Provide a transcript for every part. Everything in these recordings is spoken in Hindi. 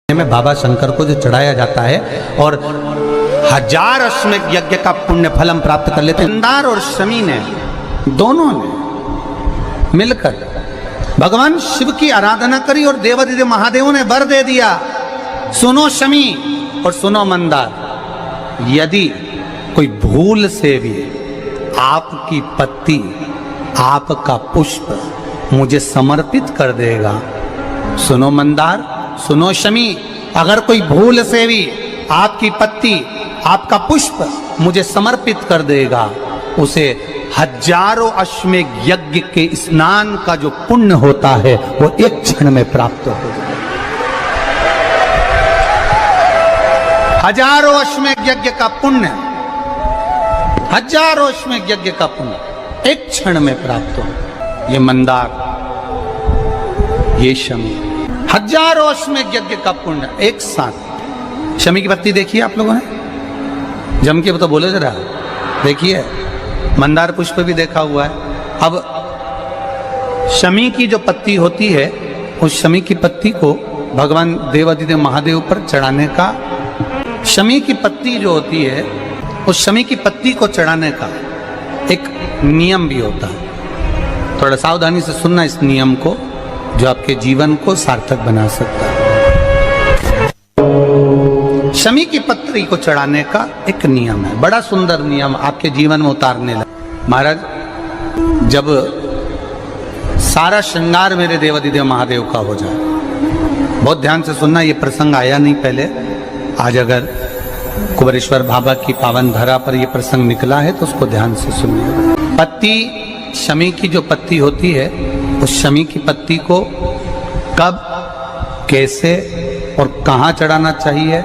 में बाबा शंकर को जो चढ़ाया जाता है और 1000 अश्वमेध यज्ञ का पुण्य फल हम प्राप्त कर लेते हैं। मंदार और शमी ने दोनों ने मिलकर भगवान शिव की आराधना करी और देवादिदेव महादेव ने वर दे दिया, सुनो शमी और सुनो मंदार, यदि कोई भूल से भी आपकी पत्ती आपका पुष्प मुझे समर्पित कर देगा, सुनो मंदार सुनो शमी, अगर कोई भूल से भी आपकी पत्ती आपका पुष्प मुझे समर्पित कर देगा, उसे 1000 अश्वमेध यज्ञ के स्नान का जो पुण्य होता है वो एक क्षण में प्राप्त हो जाएगा। 1000 अश्वमेध यज्ञ का पुण्य, 1000 अश्वमेध यज्ञ का पुण्य एक क्षण में प्राप्त हो। ये मंदार, ये शमी, 1000 अश्वमेध यज्ञ का पुण्य एक साथ। शमी की पत्ती देखिए आप लोगों ने, जम के तो बोले जरा, देखिए मंदार पुष्प भी देखा हुआ है। अब शमी की जो पत्ती होती है, उस शमी की पत्ती को भगवान देवादिदेव महादेव पर चढ़ाने का, शमी की पत्ती जो होती है उस शमी की पत्ती को चढ़ाने का एक नियम भी होता है। थोड़ा सावधानी से सुनना इस नियम को, जो आपके जीवन को सार्थक बना सकता है। शमी की पत्री को चढ़ाने का एक नियम है, बड़ा सुंदर नियम, आपके जीवन में उतारने लगा। महाराज, जब सारा श्रृंगार मेरे देवादिदेव महादेव का हो जाए, बहुत ध्यान से सुनना, ये प्रसंग आया नहीं पहले, आज अगर कुबेरेश्वर बाबा की पावन धरा पर यह प्रसंग निकला है तो उसको ध्यान से सुनिए। पत्ती, शमी की जो पत्ती होती है, उस शमी की पत्ती को कब, कैसे और कहाँ चढ़ाना चाहिए,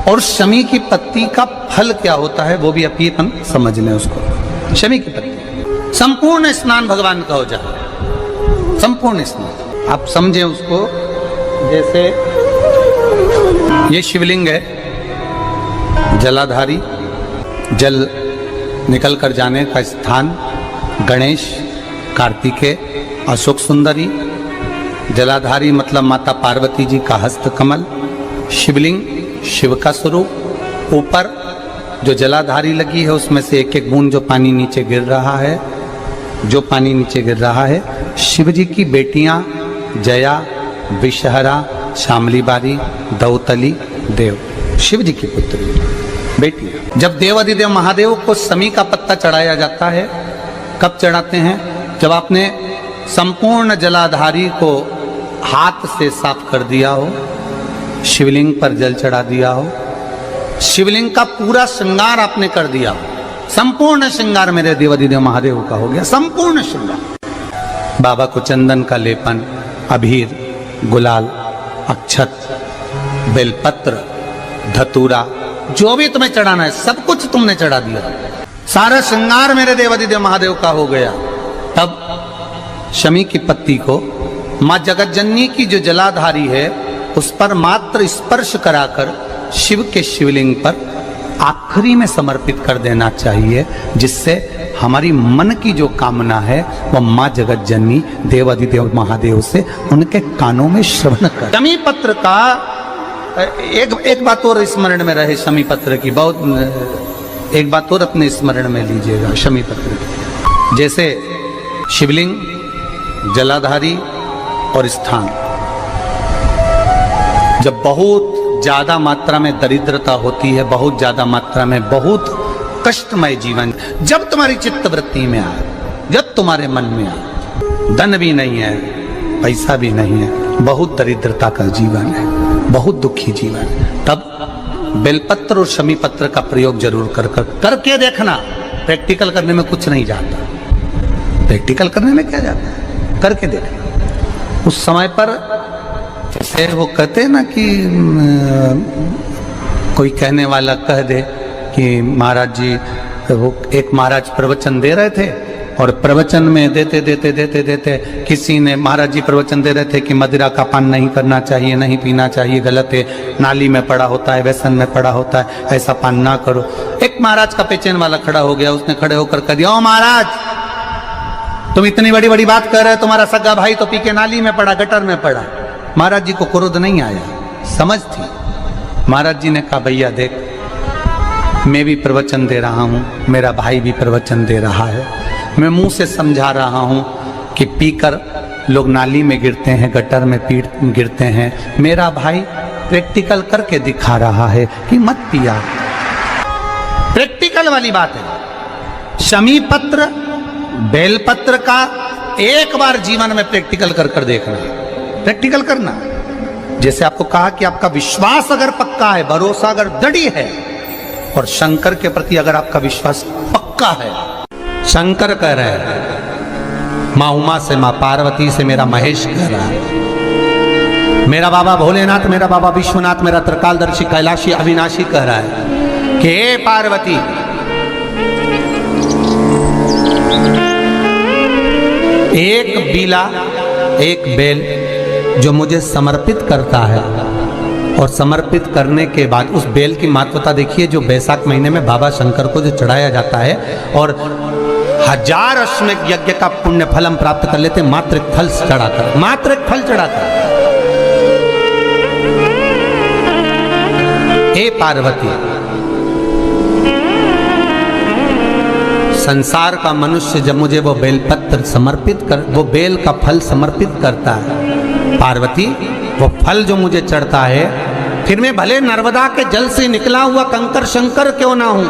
और शमी की पत्ती का फल क्या होता है वो भी अपन समझ लें उसको। शमी की पत्ती, संपूर्ण स्नान भगवान का हो जाए, संपूर्ण स्नान आप समझें उसको। जैसे ये शिवलिंग है, जलाधारी, जल निकल कर जाने का स्थान, गणेश, कार्तिकेय, अशोक सुंदरी, जलाधारी मतलब माता पार्वती जी का हस्त कमल, शिवलिंग शिव का स्वरूप, ऊपर जो जलाधारी लगी है उसमें से एक एक बूंद जो पानी नीचे गिर रहा है, जो पानी नीचे गिर रहा है, शिव जी की बेटियां जया, विषहरा, शामली बारी, दौतली, देव, शिव जी की पुत्री बेटियां। जब देवादिदेव महादेव को शमी का पत्ता चढ़ाया जाता है, कब चढ़ाते हैं, जब आपने संपूर्ण जलाधारी को हाथ से साफ कर दिया हो, शिवलिंग पर जल चढ़ा दिया हो, शिवलिंग का पूरा श्रृंगार आपने कर दिया हो, संपूर्ण श्रृंगार मेरे देवादिदेव महादेव का हो गया, संपूर्ण श्रृंगार। बाबा को चंदन का लेपन, अबीर, गुलाल, अक्षत, बेलपत्र, धतूरा, जो भी तुम्हें चढ़ाना है सब कुछ तुमने चढ़ा दिया, सारा श्रृंगार मेरे देवादिदेव महादेव का हो गया। तब शमी की पत्ती को माँ जगत जननी की जो जलाधारी है उस पर मात्र स्पर्श कराकर शिव के शिवलिंग पर आखिरी में समर्पित कर देना चाहिए, जिससे हमारी मन की जो कामना है वह माँ जगत जननी देवादिदेव महादेव से उनके कानों में श्रवण कर। शमी पत्र का एक बात और स्मरण में रहे, शमी पत्र की बहुत एक बात और अपने स्मरण में लीजिएगा। शमी पत्र की जैसे शिवलिंग, जलाधारी और स्थान, जब बहुत ज्यादा मात्रा में दरिद्रता होती है, बहुत ज्यादा मात्रा में बहुत कष्टमय जीवन, जब तुम्हारी चित्त वृत्ति में आए, जब तुम्हारे मन में आए, धन भी नहीं है, पैसा भी नहीं है, बहुत दरिद्रता का जीवन है, बहुत दुखी जीवन है, तब बेलपत्र और शमी पत्र का प्रयोग जरूर करके देखना। प्रैक्टिकल करने में कुछ नहीं जाता, प्रैक्टिकल करने में क्या जाता है, करके देखना। उस समय पर जैसे वो कहते हैं ना कि कोई कहने वाला कह दे कि महाराज जी, वो एक महाराज प्रवचन दे रहे थे और प्रवचन में देते देते देते देते किसी ने, महाराज जी प्रवचन दे रहे थे कि मदिरा का पान नहीं करना चाहिए, नहीं पीना चाहिए, गलत है, नाली में पड़ा होता है, व्यसन में पड़ा होता है, ऐसा पान ना करो। एक महाराज का पेचेन वाला खड़ा हो गया, उसने खड़े होकर कह दिया, ओ महाराज तुम इतनी बड़ी बड़ी बात कर रहे हो, तुम्हारा सगा भाई तो पी के नाली में पड़ा, गटर में पड़ा। महाराज जी को क्रोध नहीं आया, समझ थी। महाराज जी ने कहा भैया देख, मैं भी प्रवचन दे रहा हूँ, मेरा भाई भी प्रवचन दे रहा है, मैं मुंह से समझा रहा हूँ कि पीकर लोग नाली में गिरते हैं, गटर में गिरते हैं, मेरा भाई प्रैक्टिकल करके दिखा रहा है कि मत पिया। प्रैक्टिकल वाली बात है। शमी पत्र, बेलपत्र का एक बार जीवन में प्रैक्टिकल कर कर देखना, प्रैक्टिकल करना। जैसे आपको कहा कि आपका विश्वास अगर पक्का है, भरोसा अगर दृढ़ है, और शंकर के प्रति अगर आपका विश्वास पक्का है, शंकर कह रहे हैं, माँ उमा से, माँ पार्वती से, मेरा महेश कह रहा है, मेरा बाबा भोलेनाथ, मेरा बाबा विश्वनाथ, मेरा त्रिकालदर्शी कैलाशी अविनाशी कह रहा है कि हे पार्वती, एक बीला, एक बेल जो मुझे समर्पित करता है, और समर्पित करने के बाद उस बेल की महत्वता देखिए, जो बैसाख महीने में बाबा शंकर को जो चढ़ाया जाता है, और 1000 अश्वमेध यज्ञ का पुण्य फल हम प्राप्त कर लेते, मात्र एक फल चढ़ाकर, मात्र एक फल चढ़ाकर। हे पार्वती, संसार का मनुष्य जब मुझे वो बेलपत्र समर्पित कर, वो बेल का फल समर्पित करता है, पार्वती वो फल जो मुझे चढ़ता है, फिर मैं भले नर्मदा के जल से निकला हुआ कंकर शंकर क्यों ना हूं,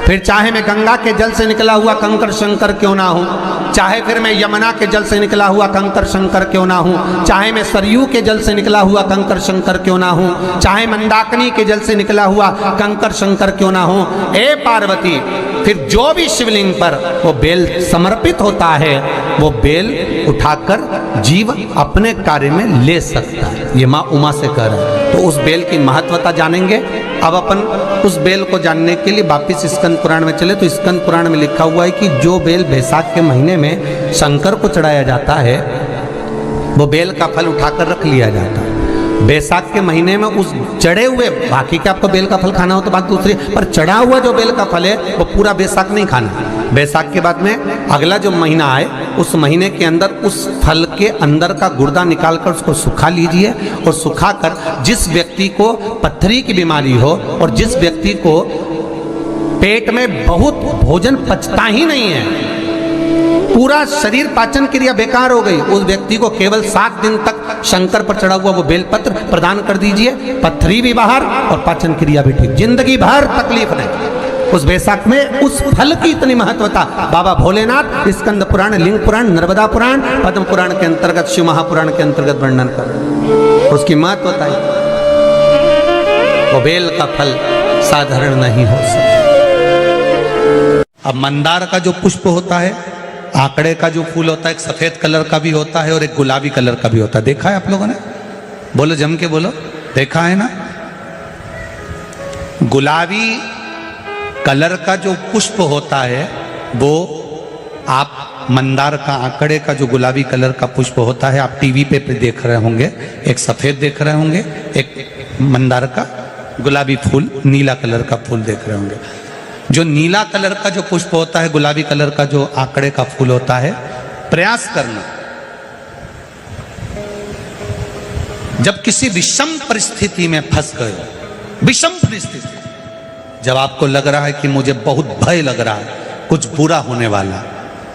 फिर चाहे मैं गंगा के जल से निकला हुआ कंकर शंकर क्यों ना हूं, चाहे फिर मैं यमुना के जल से निकला हुआ कंकर शंकर क्यों ना हूं, चाहे मैं सरयू के जल से निकला हुआ कंकर शंकर क्यों ना हूं, चाहे मंदाकिनी के जल से निकला हुआ कंकर शंकर क्यों ना हूं, ए पार्वती, फिर जो भी शिवलिंग पर वो बेल समर्पित होता है, वो बेल उठाकर जीव अपने कार्य में ले सकता है। ये माँ उमा से कह रहा है। तो उस बेल की महत्वता जानेंगे। अब अपन उस बेल को जानने के लिए वापिस स्कंद पुराण में चले, तो स्कंद पुराण में लिखा हुआ है कि जो बेल बैसाख के महीने में शंकर को चढ़ाया जाता है, वो बेल का फल उठाकर रख लिया जाता है। बैसाख के महीने में उस चढ़े हुए, बाकी का आपको बेल का फल खाना हो तो बात दूसरी, पर चढ़ा हुआ जो बेल का फल है वो पूरा बैसाख नहीं खाना। बैसाख के बाद में अगला जो महीना आए, उस महीने के अंदर उस फल के अंदर का गुर्दा निकालकर उसको सुखा लीजिए, और सुखाकर जिस व्यक्ति को पथरी की बीमारी हो और जिस व्यक्ति को पेट में बहुत भोजन पचता ही नहीं है, पूरा शरीर पाचन क्रिया बेकार हो गई, उस व्यक्ति को केवल 7 दिन तक शंकर पर चढ़ा हुआ वो बेलपत्र प्रदान कर दीजिए, पथरी भी बाहर और पाचन क्रिया भी ठीक, जिंदगी भर तकलीफ नहीं। उस बैसाख में उस फल की इतनी महत्वता बाबा भोलेनाथ स्कंद पुराण, लिंग पुराण, नर्मदा पुराण, पद्म पुराण के अंतर्गत, शिव महापुराण के अंतर्गत वर्णन कर, उसकी महत्वता है। वो बेल का फल साधारण नहीं हो सकता। अब मंदार का जो पुष्प होता है, आंकड़े का जो फूल होता है, एक सफेद कलर का भी होता है और एक गुलाबी कलर का भी होता है। देखा है आप लोगों ने? बोलो जम के बोलो, देखा है ना? गुलाबी कलर का जो पुष्प होता है वो आप मंदार का, आंकड़े का जो गुलाबी कलर का पुष्प होता है, आप टीवी पे देख रहे होंगे, एक सफेद देख रहे होंगे, एक मंदार का गुलाबी फूल, नीला कलर का फूल देख रहे होंगे। जो नीला कलर का जो पुष्प होता है, गुलाबी कलर का जो आंकड़े का फूल होता है, प्रयास करना, जब किसी विषम परिस्थिति में फंस गए, विषम परिस्थिति, जब आपको लग रहा है कि मुझे बहुत भय लग रहा है, कुछ बुरा होने वाला,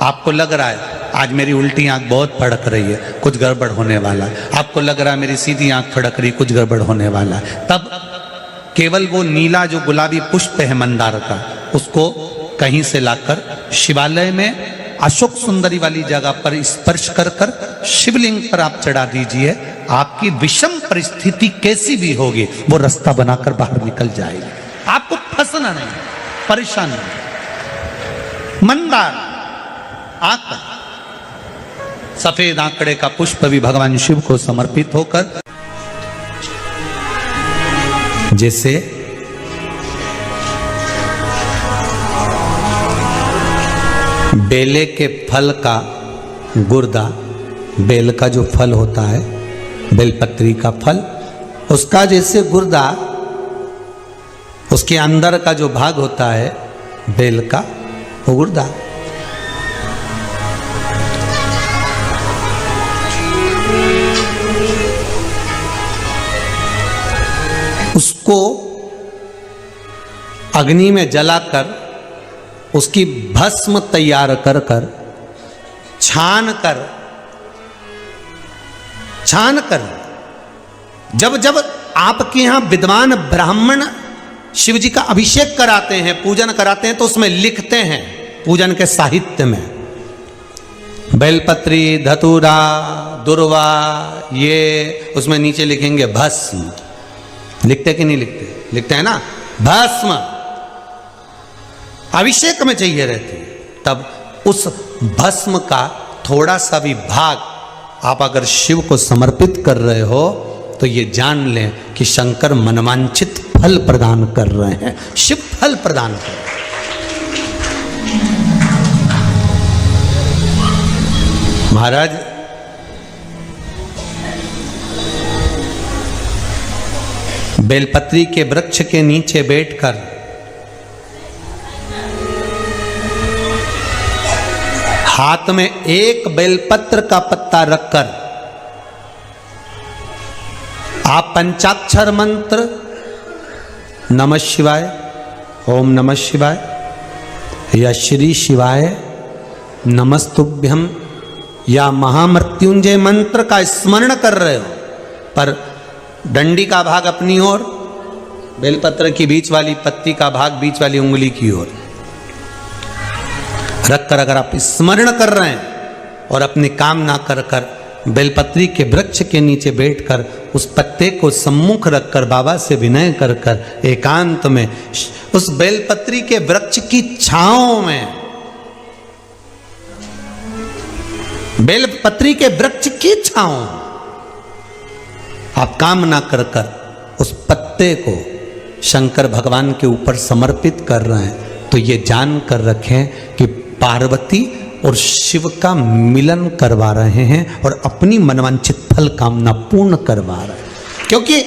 आपको लग रहा है आज मेरी उल्टी आंख बहुत फड़क रही है, कुछ गड़बड़ होने वाला है, आपको लग रहा है मेरी सीधी आंख फड़क रही, कुछ गड़बड़ होने वाला है, तब केवल वो नीला जो गुलाबी पुष्प है मंदार का, उसको कहीं से लाकर शिवालय में अशोक सुंदरी वाली जगह पर स्पर्श कर कर शिवलिंग पर आप चढ़ा दीजिए। आपकी विषम परिस्थिति कैसी भी होगी, वो रास्ता बनाकर बाहर निकल जाएगी, आपको फंसना नहीं, परेशान नहीं। मंदार आंकड़ा, सफेद आंकड़े का पुष्प भी भगवान शिव को समर्पित होकर, जैसे बेले के फल का गुर्दा, बेल का जो फल होता है, बेलपत्री का फल, उसका जैसे गुर्दा, उसके अंदर का जो भाग होता है बेल का, वो गुर्दा, उसको अग्नि में जलाकर उसकी भस्म तैयार कर कर छान कर जब जब आपके यहां विद्वान ब्राह्मण शिव जी का अभिषेक कराते हैं, पूजन कराते हैं, तो उसमें लिखते हैं पूजन के साहित्य में बेलपत्री, धतूरा, दुर्वा, ये उसमें नीचे लिखेंगे भस्म। लिखते कि नहीं लिखते? लिखते हैं ना, भस्म अभिषेक में चाहिए रहती है। तब उस भस्म का थोड़ा सा भी भाग आप अगर शिव को समर्पित कर रहे हो तो ये जान लें कि शंकर मनवांछित फल प्रदान कर रहे हैं, शिव फल प्रदान कर रहे हैं। महाराज बेलपत्री के वृक्ष के नीचे बैठकर हाथ में एक बेलपत्र का पत्ता रखकर आप पंचाक्षर मंत्र नमः शिवाय, ओम नमः शिवाय या श्री शिवाय नमस्तुभ्यम या महामृत्युंजय मंत्र का स्मरण कर रहे हो, पर डंडी का भाग अपनी ओर, बेलपत्र की बीच वाली पत्ती का भाग बीच वाली उंगली की ओर रखकर अगर आप स्मरण कर रहे हैं और अपनी कामना कर कर बेलपत्री के वृक्ष के नीचे बैठकर उस पत्ते को सम्मुख रखकर बाबा से विनय कर कर एकांत में उस बेलपत्री के वृक्ष की छांव में, बेलपत्री के वृक्ष की छांव आप कामना कर कर उस पत्ते को शंकर भगवान के ऊपर समर्पित कर रहे हैं, तो ये जान कर रखें कि पार्वती और शिव का मिलन करवा रहे हैं और अपनी मनवांछित फल कामना पूर्ण करवा रहे हैं। क्योंकि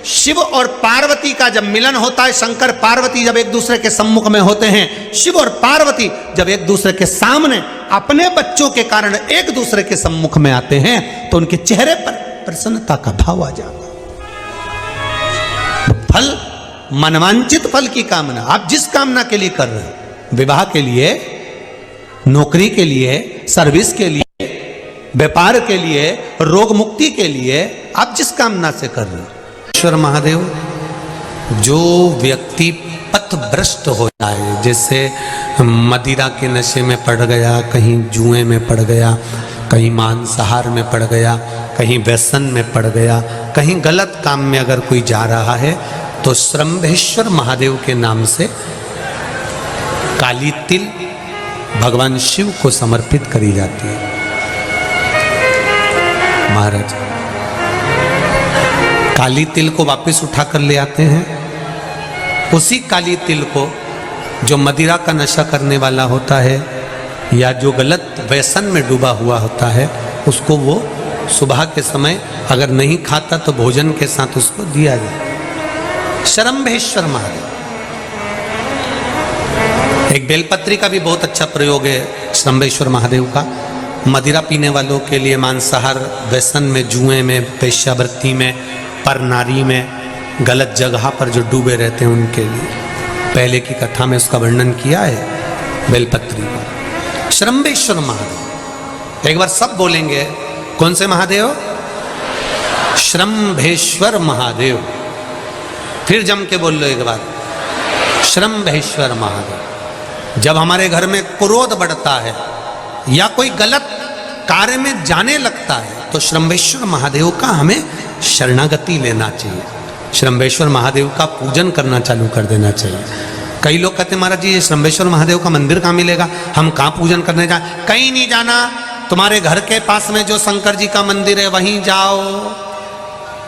शिव और पार्वती का जब मिलन होता है, शंकर पार्वती जब एक दूसरे के सम्मुख में होते हैं, शिव और पार्वती जब एक दूसरे के सामने अपने बच्चों के कारण एक दूसरे के सम्मुख में आते हैं, तो उनके चेहरे पर प्रसन्नता का भाव आ जाता है। फल, मनवांछित फल की कामना आप जिस कामना के लिए कर रहे हो, विवाह के लिए, नौकरी के लिए, सर्विस के लिए, व्यापार के लिए, रोग मुक्ति के लिए, आप जिस कामना से कर रहे हो, ईश्वर महादेव, जो व्यक्ति पथभ्रष्ट हो जाए, जैसे मदिरा के नशे में पड़ गया, कहीं जुए में पड़ गया, कहीं मांसाहार में पड़ गया, कहीं व्यसन में पड़ गया, कहीं गलत काम में अगर कोई जा रहा है, तो श्रंभेश्वर महादेव के नाम से काली तिल भगवान शिव को समर्पित करी जाती है। महाराज काली तिल को वापस उठाकर ले आते हैं। उसी काली तिल को जो मदिरा का नशा करने वाला होता है या जो गलत व्यसन में डूबा हुआ होता है, उसको वो सुबह के समय अगर नहीं खाता तो भोजन के साथ उसको दिया जाए। श्रंभेश्वर महादेव, एक बेलपत्री का भी बहुत अच्छा प्रयोग है श्रंभेश्वर महादेव का, मदिरा पीने वालों के लिए, मांसाहार, व्यसन में, जुए में, वेश्यावृत्ति में, पर नारी में, गलत जगह पर जो डूबे रहते हैं उनके लिए। पहले की कथा में उसका वर्णन किया है बेलपत्री का। श्रंभेश्वर महादेव, एक बार सब बोलेंगे, कौन से महादेव? श्रंभेश्वर महादेव। फिर जम के बोल लो एक बार, श्रंभेश्वर महादेव। जब हमारे घर में क्रोध बढ़ता है या कोई गलत कार्य में जाने लगता है, तो श्रंभेश्वर महादेव का हमें शरणागति लेना चाहिए, श्रंभेश्वर महादेव का पूजन करना चालू कर देना चाहिए। कई लोग कहते हैं महाराज जी ये श्रंभेश्वर महादेव का मंदिर कहाँ मिलेगा, हम कहाँ पूजन करने जाए? कहीं नहीं जाना, तुम्हारे घर के पास में जो शंकर जी का मंदिर है वहीं जाओ,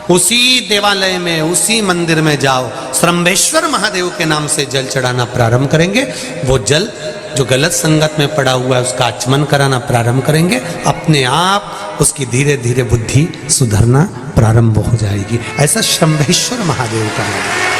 उसी देवालय में, उसी मंदिर में जाओ, श्रंभेश्वर महादेव के नाम से जल चढ़ाना प्रारंभ करेंगे। वो जल जो गलत संगत में पड़ा हुआ है उसका आचमन कराना प्रारंभ करेंगे, अपने आप उसकी धीरे धीरे बुद्धि सुधरना प्रारंभ हो जाएगी। ऐसा श्रंभेश्वर महादेव का नाम है।